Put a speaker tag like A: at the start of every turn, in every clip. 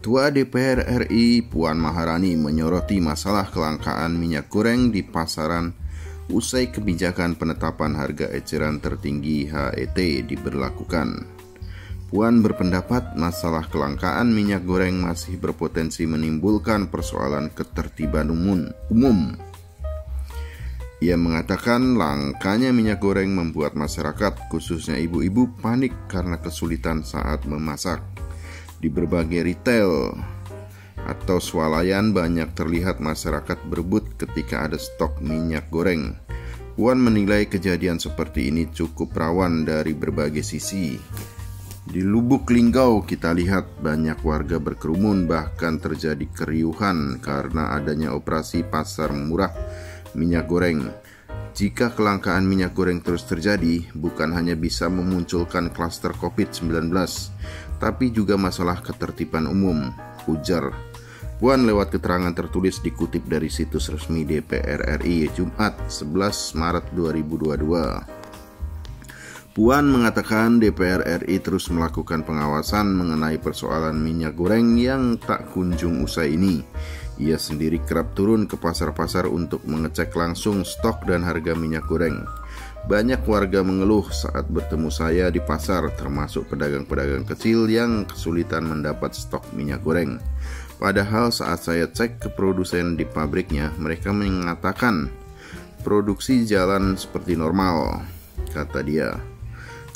A: Ketua DPR RI Puan Maharani menyoroti masalah kelangkaan minyak goreng di pasaran usai kebijakan penetapan harga eceran tertinggi HET diberlakukan. Puan berpendapat masalah kelangkaan minyak goreng masih berpotensi menimbulkan persoalan ketertiban umum. Ia mengatakan langkanya minyak goreng membuat masyarakat, khususnya ibu-ibu, panik karena kesulitan saat memasak. Di berbagai retail atau swalayan banyak terlihat masyarakat berebut ketika ada stok minyak goreng. Puan menilai kejadian seperti ini cukup rawan dari berbagai sisi. Di Lubuk Linggau kita lihat banyak warga berkerumun, bahkan terjadi keriuhan karena adanya operasi pasar murah minyak goreng. Jika kelangkaan minyak goreng terus terjadi, bukan hanya bisa memunculkan klaster COVID-19, tapi juga masalah ketertiban umum, ujar Puan lewat keterangan tertulis dikutip dari situs resmi DPR RI Jumat 11 Maret 2022. Puan mengatakan DPR RI terus melakukan pengawasan mengenai persoalan minyak goreng yang tak kunjung usai ini. Ia sendiri kerap turun ke pasar-pasar untuk mengecek langsung stok dan harga minyak goreng. Banyak warga mengeluh saat bertemu saya di pasar, termasuk pedagang-pedagang kecil yang kesulitan mendapat stok minyak goreng. Padahal saat saya cek ke produsen di pabriknya, mereka mengatakan produksi jalan seperti normal, kata dia.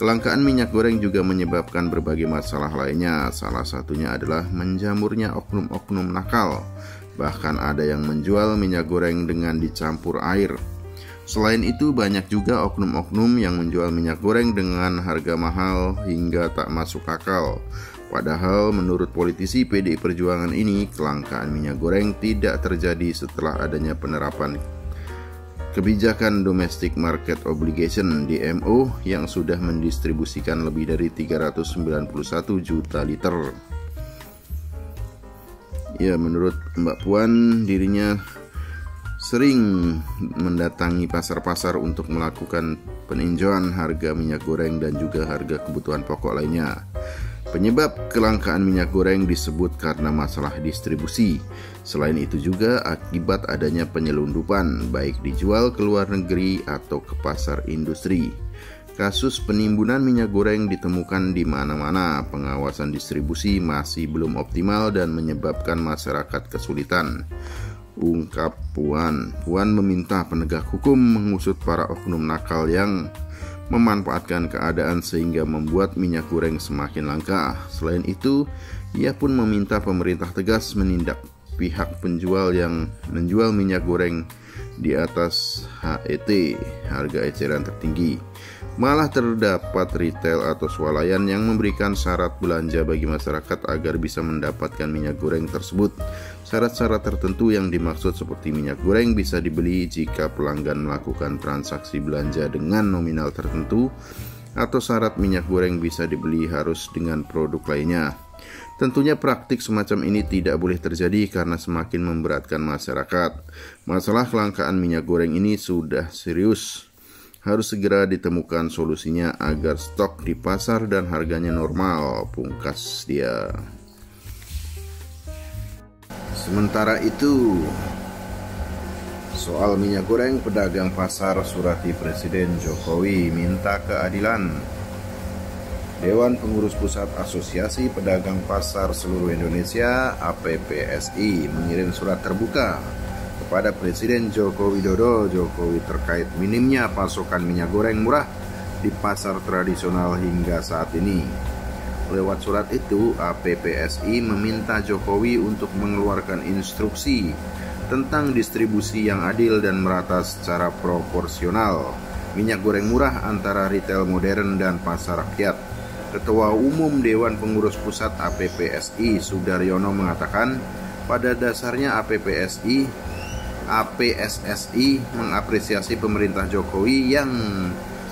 A: Kelangkaan minyak goreng juga menyebabkan berbagai masalah lainnya. Salah satunya adalah menjamurnya oknum-oknum nakal. Bahkan ada yang menjual minyak goreng dengan dicampur air. Selain itu, banyak juga oknum-oknum yang menjual minyak goreng dengan harga mahal hingga tak masuk akal. Padahal menurut politisi PDI Perjuangan ini, kelangkaan minyak goreng tidak terjadi setelah adanya penerapan kebijakan Domestic Market Obligation (DMO) yang sudah mendistribusikan lebih dari 391 juta liter. Ya, menurut Mbak Puan, dirinya sering mendatangi pasar-pasar untuk melakukan peninjauan harga minyak goreng dan juga harga kebutuhan pokok lainnya. Penyebab kelangkaan minyak goreng disebut karena masalah distribusi. Selain itu juga akibat adanya penyelundupan, baik dijual ke luar negeri atau ke pasar industri. Kasus penimbunan minyak goreng ditemukan di mana-mana. Pengawasan distribusi masih belum optimal dan menyebabkan masyarakat kesulitan, ungkap Puan. Puan meminta penegak hukum mengusut para oknum nakal yang memanfaatkan keadaan sehingga membuat minyak goreng semakin langka. Selain itu, ia pun meminta pemerintah tegas menindak pihak penjual yang menjual minyak goreng di atas HET, harga eceran tertinggi. Malah terdapat retail atau swalayan yang memberikan syarat belanja bagi masyarakat agar bisa mendapatkan minyak goreng tersebut. Syarat-syarat tertentu yang dimaksud seperti minyak goreng bisa dibeli jika pelanggan melakukan transaksi belanja dengan nominal tertentu, atau syarat minyak goreng bisa dibeli harus dengan produk lainnya. Tentunya praktik semacam ini tidak boleh terjadi karena semakin memberatkan masyarakat. Masalah kelangkaan minyak goreng ini sudah serius. Harus segera ditemukan solusinya agar stok di pasar dan harganya normal, pungkas dia. Sementara itu, soal minyak goreng, pedagang pasar surati Presiden Jokowi minta keadilan. Dewan Pengurus Pusat Asosiasi Pedagang Pasar Seluruh Indonesia (APPSI) mengirim surat terbuka kepada Presiden Joko Widodo terkait minimnya pasokan minyak goreng murah di pasar tradisional hingga saat ini. Lewat surat itu, APPSI meminta Jokowi untuk mengeluarkan instruksi tentang distribusi yang adil dan merata secara proporsional minyak goreng murah antara retail modern dan pasar rakyat. Ketua Umum Dewan Pengurus Pusat APPSI Sudaryono mengatakan, pada dasarnya APSSI mengapresiasi pemerintah Jokowi yang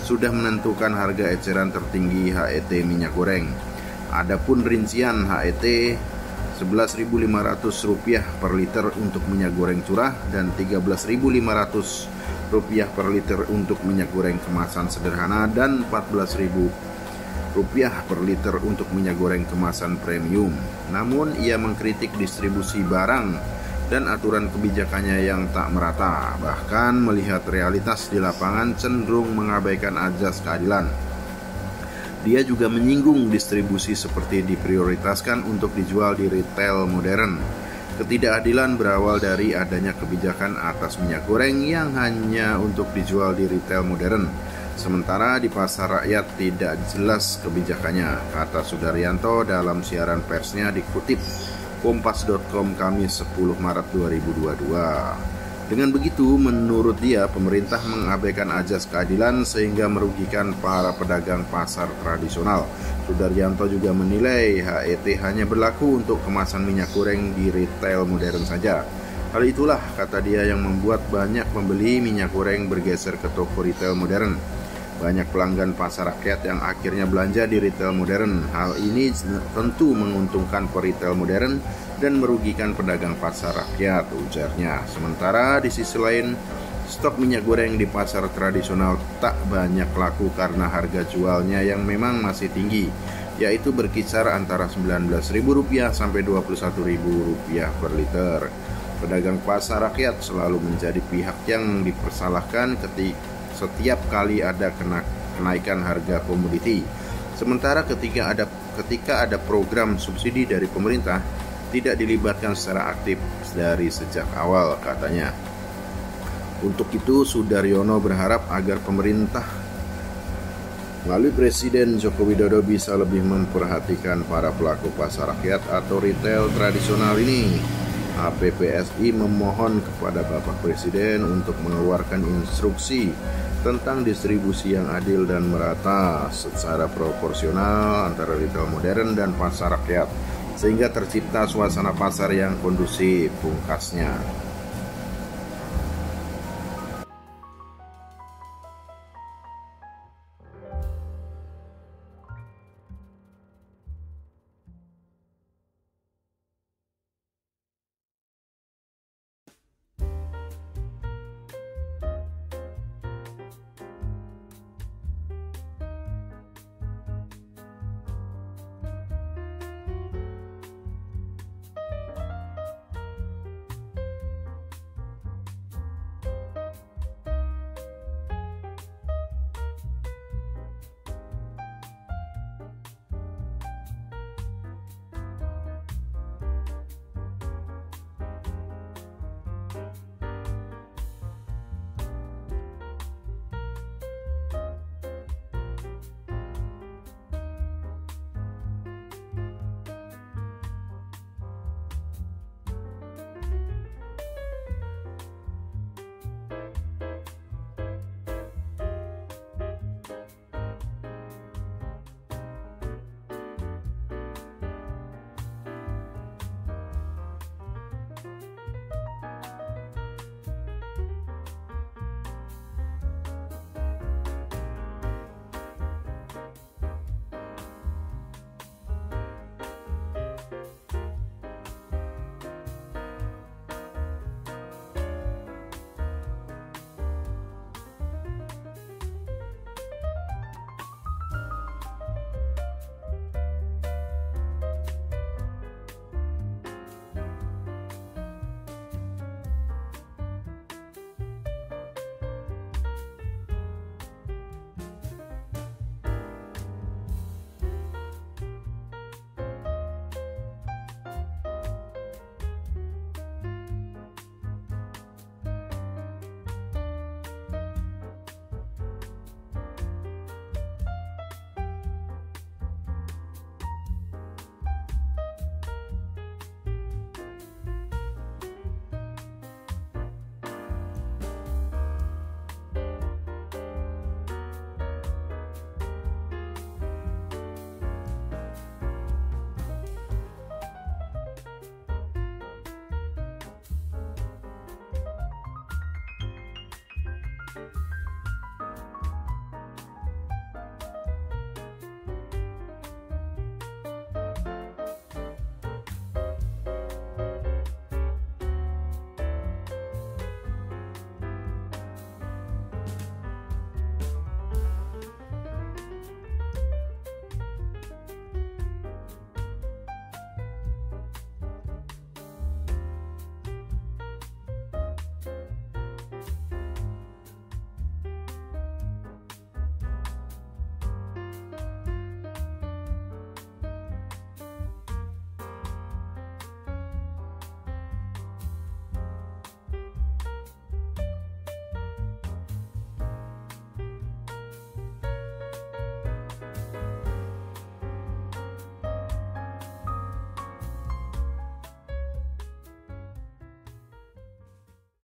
A: sudah menentukan harga eceran tertinggi HET minyak goreng. Adapun rincian HET Rp11.500 per liter untuk minyak goreng curah dan Rp13.500 per liter untuk minyak goreng kemasan sederhana dan Rp14.000 rupiah per liter untuk minyak goreng kemasan premium. Namun ia mengkritik distribusi barang dan aturan kebijakannya yang tak merata, bahkan melihat realitas di lapangan cenderung mengabaikan azas keadilan. Dia juga menyinggung distribusi seperti diprioritaskan untuk dijual di retail modern. Ketidakadilan berawal dari adanya kebijakan atas minyak goreng yang hanya untuk dijual di retail modern, sementara di pasar rakyat tidak jelas kebijakannya, kata Sudaryanto dalam siaran persnya dikutip Kompas.com Kamis 10 Maret 2022. Dengan begitu, menurut dia, pemerintah mengabaikan azas keadilan sehingga merugikan para pedagang pasar tradisional. Sudaryanto juga menilai HET hanya berlaku untuk kemasan minyak goreng di retail modern saja. Hal itulah, kata dia, yang membuat banyak pembeli minyak goreng bergeser ke toko retail modern. Banyak pelanggan pasar rakyat yang akhirnya belanja di retail modern. Hal ini tentu menguntungkan retail modern dan merugikan pedagang pasar rakyat, ujarnya. Sementara di sisi lain, stok minyak goreng di pasar tradisional tak banyak laku karena harga jualnya yang memang masih tinggi, yaitu berkisar antara Rp19.000 sampai Rp21.000 per liter. Pedagang pasar rakyat selalu menjadi pihak yang dipersalahkan setiap kali ada kenaikan harga komoditi. Sementara ketika ada program subsidi dari pemerintah, tidak dilibatkan secara aktif dari sejak awal, katanya. Untuk itu, Sudaryono berharap agar pemerintah melalui Presiden Joko Widodo bisa lebih memperhatikan para pelaku pasar rakyat atau retail tradisional ini. HPPSI memohon kepada Bapak Presiden untuk mengeluarkan instruksi tentang distribusi yang adil dan merata secara proporsional antara retail modern dan pasar rakyat, sehingga tercipta suasana pasar yang kondusif, pungkasnya.